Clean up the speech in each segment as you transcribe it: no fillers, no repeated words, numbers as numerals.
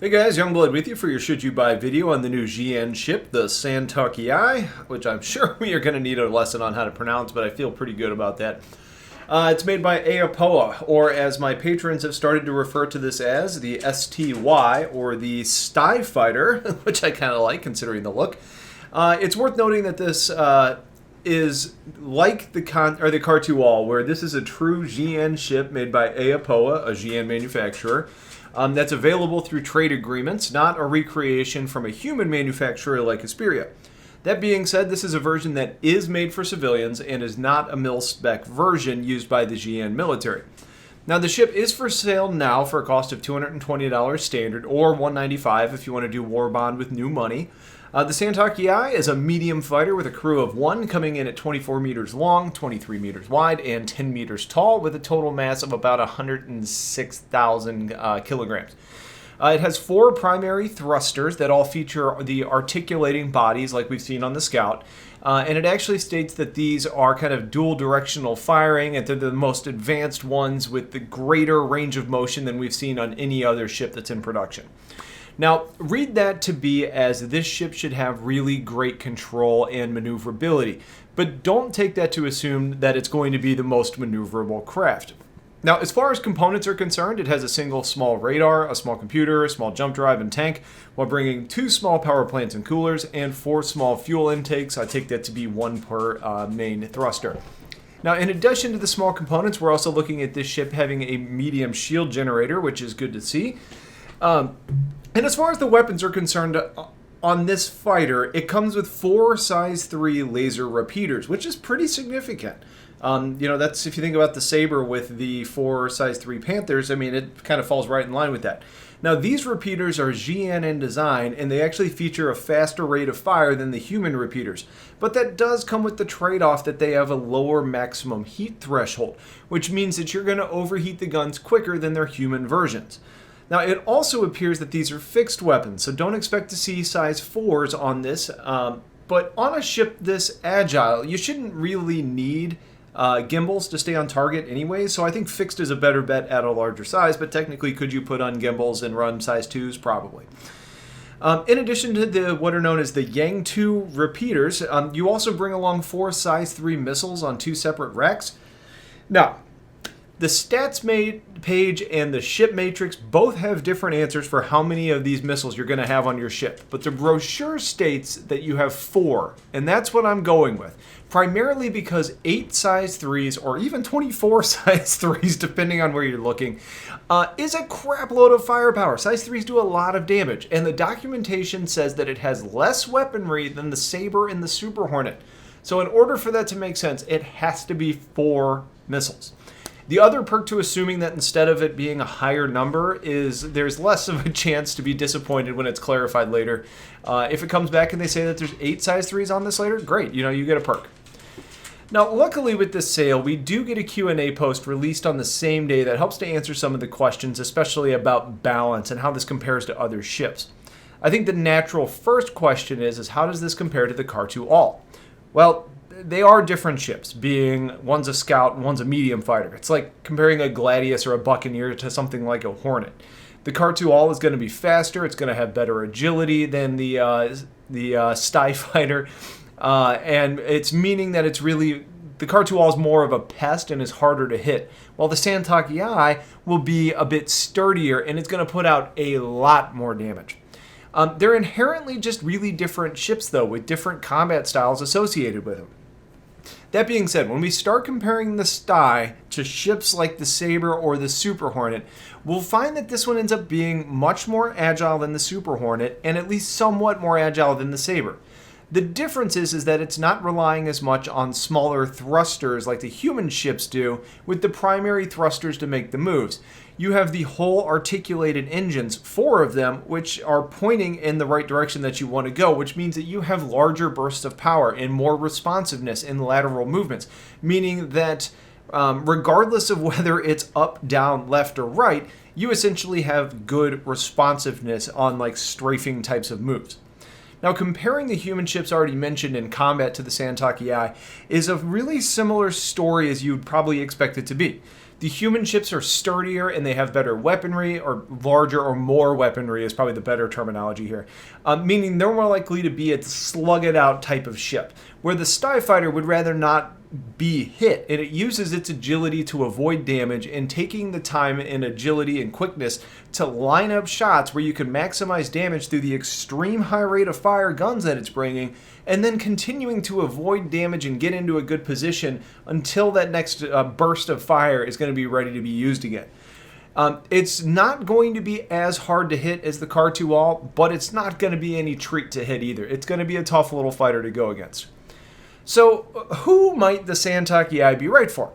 Hey guys, Youngblood with you for your Should You Buy video on the new GN ship, the STLYoungblood, which I'm sure we are going to need a lesson on how to pronounce, but I feel pretty good about that. It's made by Aopoa, or as my patrons have started to refer to this as, the STY, or the Sty Fighter, which I kind of like considering the look. It's worth noting that this is like the Car2All, where this is a true GN ship made by Aopoa, a GN manufacturer. That's available through trade agreements, not a recreation from a human manufacturer like Asperia. That being said, this is a version that is made for civilians and is not a mil-spec version used by the GN military. Now, the ship is for sale now for a cost of $220 standard or $195 if you want to do war bond with new money. The STLYoungblood is a medium fighter with a crew of one, coming in at 24 meters long, 23 meters wide, and 10 meters tall, with a total mass of about 106,000 kilograms. It has four primary thrusters that all feature the articulating bodies like we've seen on the Scout. And it actually states that these are kind of dual directional firing, and they're the most advanced ones with the greater range of motion than we've seen on any other ship that's in production. Now, read that to be as this ship should have really great control and maneuverability, but don't take that to assume that it's going to be the most maneuverable craft. Now, as far as components are concerned, it has a single small radar, a small computer, a small jump drive and tank, while bringing two small power plants and coolers, and four small fuel intakes. I take that to be one per main thruster. Now, in addition to the small components, we're also looking at this ship having a medium shield generator, which is good to see. And as far as the weapons are concerned, on this fighter, it comes with four size 3 laser repeaters, which is pretty significant. That's, if you think about the Saber with the four size 3 Panthers, I mean, it kind of falls right in line with that. Now, these repeaters are GN in design, and they actually feature a faster rate of fire than the human repeaters. But that does come with the trade-off that they have a lower maximum heat threshold, which means that you're going to overheat the guns quicker than their human versions. Now, it also appears that these are fixed weapons, so don't expect to see size 4s on this. But on a ship this agile, you shouldn't really need gimbals to stay on target anyway, so I think fixed is a better bet at a larger size, but technically could you put on gimbals and run size 2s? Probably. In addition to what are known as the Yang 2 repeaters, you also bring along four size 3 missiles on two separate racks. Now, the stats page and the ship matrix both have different answers for how many of these missiles you're going to have on your ship, but the brochure states that you have 4, and that's what I'm going with. Primarily because 8 size 3s, or even 24 size 3s, depending on where you're looking, is a crap load of firepower. Size 3s do a lot of damage, and the documentation says that it has less weaponry than the Saber and the Super Hornet. So in order for that to make sense, it has to be 4 missiles. The other perk to assuming that instead of it being a higher number is there's less of a chance to be disappointed when it's clarified later. If it comes back and they say that there's 8 size 3s on this later, great, you get a perk. Now, luckily with this sale, we do get a Q&A post released on the same day that helps to answer some of the questions, especially about balance and how this compares to other ships. I think the natural first question is how does this compare to the Car2All? Well, they are different ships, being one's a Scout and one's a medium fighter. It's like comparing a Gladius or a Buccaneer to something like a Hornet. The Car2All is going to be faster. It's going to have better agility than the Sty Fighter, and it's meaning that it's really the Car2All is more of a pest and is harder to hit, while the STLYoungblood will be a bit sturdier and it's going to put out a lot more damage. They're inherently just really different ships, though, with different combat styles associated with them. That being said, when we start comparing the Sty to ships like the Saber or the Super Hornet, we'll find that this one ends up being much more agile than the Super Hornet, and at least somewhat more agile than the Saber. The difference is that it's not relying as much on smaller thrusters like the human ships do, with the primary thrusters to make the moves. You have the whole articulated engines, 4 of them, which are pointing in the right direction that you want to go, which means that you have larger bursts of power and more responsiveness in lateral movements, meaning that regardless of whether it's up, down, left, or right, you essentially have good responsiveness on like strafing types of moves. Now, comparing the human ships already mentioned in combat to the STLYoungblood is a really similar story as you'd probably expect it to be. The human ships are sturdier and they have better weaponry, or larger or more weaponry is probably the better terminology here, meaning they're more likely to be a slug-it-out type of ship, where the STY fighter would rather not be hit, and it uses its agility to avoid damage and taking the time and agility and quickness to line up shots where you can maximize damage through the extreme high rate of fire guns that it's bringing, and then continuing to avoid damage and get into a good position until that next burst of fire is going to be ready to be used again. It's not going to be as hard to hit as the Kar-2-All, but it's not going to be any treat to hit either. It's going to be a tough little fighter to go against. So, who might the Santoki Eye be right for?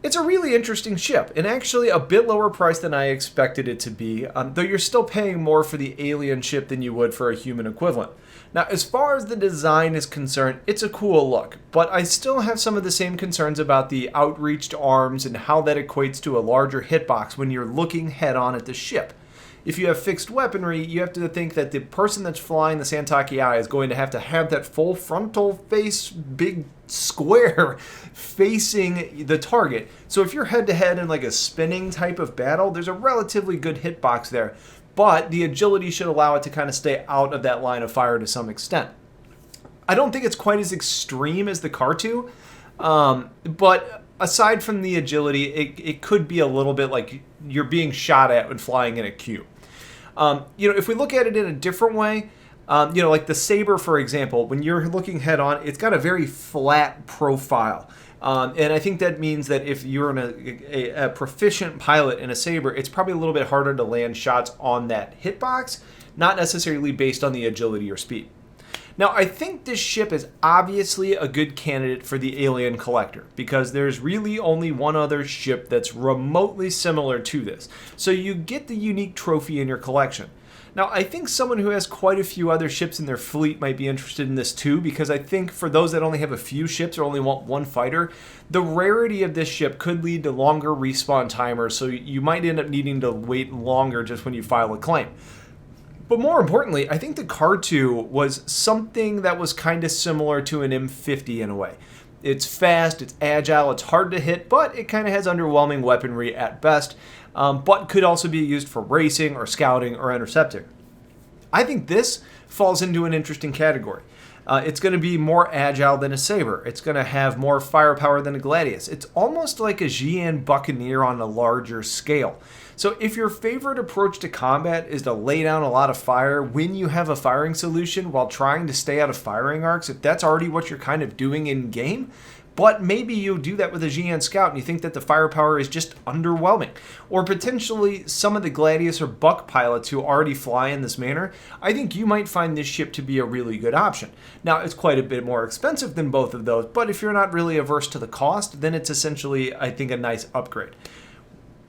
It's a really interesting ship, and actually a bit lower price than I expected it to be, though you're still paying more for the alien ship than you would for a human equivalent. Now, as far as the design is concerned, it's a cool look, but I still have some of the same concerns about the outreached arms and how that equates to a larger hitbox when you're looking head-on at the ship. If you have fixed weaponry, you have to think that the person that's flying the Santoki Eye is going to have that full frontal face, big square facing the target. So if you're head-to-head in like a spinning type of battle, there's a relatively good hitbox there, but the agility should allow it to kind of stay out of that line of fire to some extent. I don't think it's quite as extreme as the Kar-2, but aside from the agility, it could be a little bit like you're being shot at when flying in a cube. If we look at it in a different way, like the Saber, for example, when you're looking head on, it's got a very flat profile. And I think that means that if you're a proficient pilot in a Saber, it's probably a little bit harder to land shots on that hitbox, not necessarily based on the agility or speed. Now, I think this ship is obviously a good candidate for the Alien Collector, because there's really only one other ship that's remotely similar to this. So you get the unique trophy in your collection. Now, I think someone who has quite a few other ships in their fleet might be interested in this too, because I think for those that only have a few ships or only want one fighter, the rarity of this ship could lead to longer respawn timers, so you might end up needing to wait longer just when you file a claim. But more importantly, I think the Kar-2 was something that was kind of similar to an M50 in a way. It's fast, it's agile, it's hard to hit, but it kind of has underwhelming weaponry at best, but could also be used for racing or scouting or intercepting. I think this falls into an interesting category. It's going to be more agile than a Saber. It's going to have more firepower than a Gladius. It's almost like a GN Buccaneer on a larger scale. So if your favorite approach to combat is to lay down a lot of fire when you have a firing solution while trying to stay out of firing arcs, if that's already what you're kind of doing in game, but maybe you do that with a GN Scout and you think that the firepower is just underwhelming. Or potentially some of the Gladius or Buck pilots who already fly in this manner, I think you might find this ship to be a really good option. Now, it's quite a bit more expensive than both of those, but if you're not really averse to the cost, then it's essentially, I think, a nice upgrade.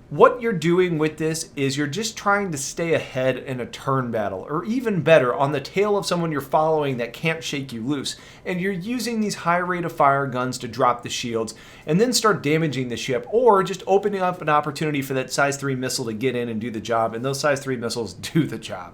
What you're doing with this is you're just trying to stay ahead in a turn battle, or even better, on the tail of someone you're following that can't shake you loose. And you're using these high rate of fire guns to drop the shields and then start damaging the ship, or just opening up an opportunity for that size 3 missile to get in and do the job, and those size 3 missiles do the job.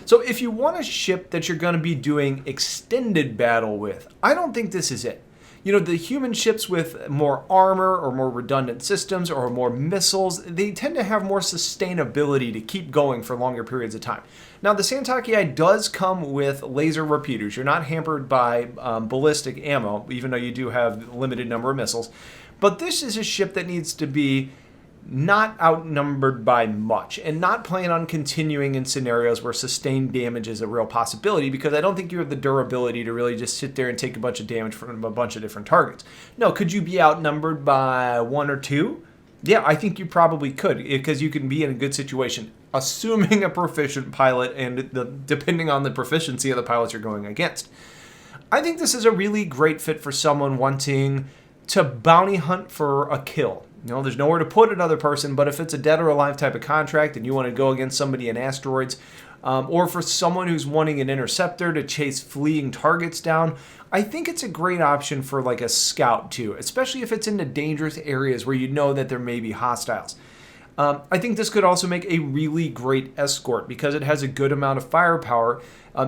So if you want a ship that you're going to be doing extended battle with, I don't think this is it. The human ships with more armor or more redundant systems or more missiles, they tend to have more sustainability to keep going for longer periods of time. Now, the Santoki Eye does come with laser repeaters. You're not hampered by ballistic ammo, even though you do have a limited number of missiles. But this is a ship that needs to be not outnumbered by much, and not plan on continuing in scenarios where sustained damage is a real possibility, because I don't think you have the durability to really just sit there and take a bunch of damage from a bunch of different targets. No, could you be outnumbered by 1 or 2? Yeah, I think you probably could, because you can be in a good situation, assuming a proficient pilot and depending on the proficiency of the pilots you're going against. I think this is a really great fit for someone wanting to bounty hunt for a kill. There's nowhere to put another person, but if it's a dead or alive type of contract and you want to go against somebody in asteroids, or for someone who's wanting an interceptor to chase fleeing targets down, I think it's a great option for like a scout too, especially if it's into dangerous areas where you know that there may be hostiles. I think this could also make a really great escort because it has a good amount of firepower.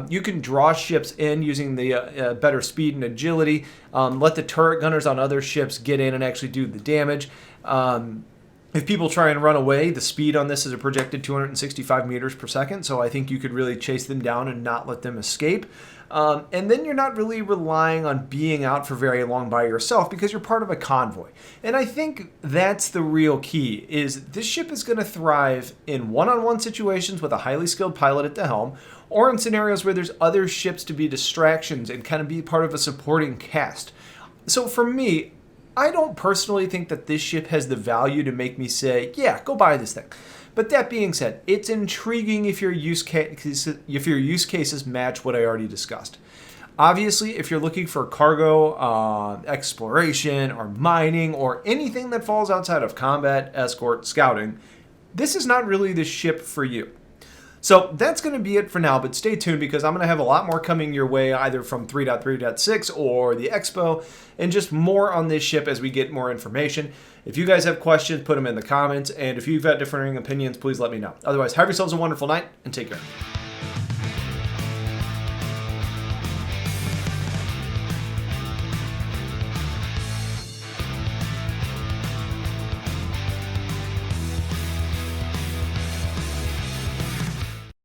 You can draw ships in using the better speed and agility, let the turret gunners on other ships get in and actually do the damage. If people try and run away, the speed on this is a projected 265 meters per second, so I think you could really chase them down and not let them escape. And then you're not really relying on being out for very long by yourself because you're part of a convoy. And I think that's the real key, is this ship is going to thrive in one-on-one situations with a highly skilled pilot at the helm, or in scenarios where there's other ships to be distractions and kind of be part of a supporting cast. So for me, I don't personally think that this ship has the value to make me say, yeah, go buy this thing. But that being said, it's intriguing if your use cases match what I already discussed. Obviously, if you're looking for cargo, exploration, or mining, or anything that falls outside of combat, escort, scouting, this is not really the ship for you. So that's going to be it for now, but stay tuned because I'm going to have a lot more coming your way either from 3.3.6 or the Expo and just more on this ship as we get more information. If you guys have questions, put them in the comments, and if you've got differing opinions, please let me know. Otherwise, have yourselves a wonderful night and take care.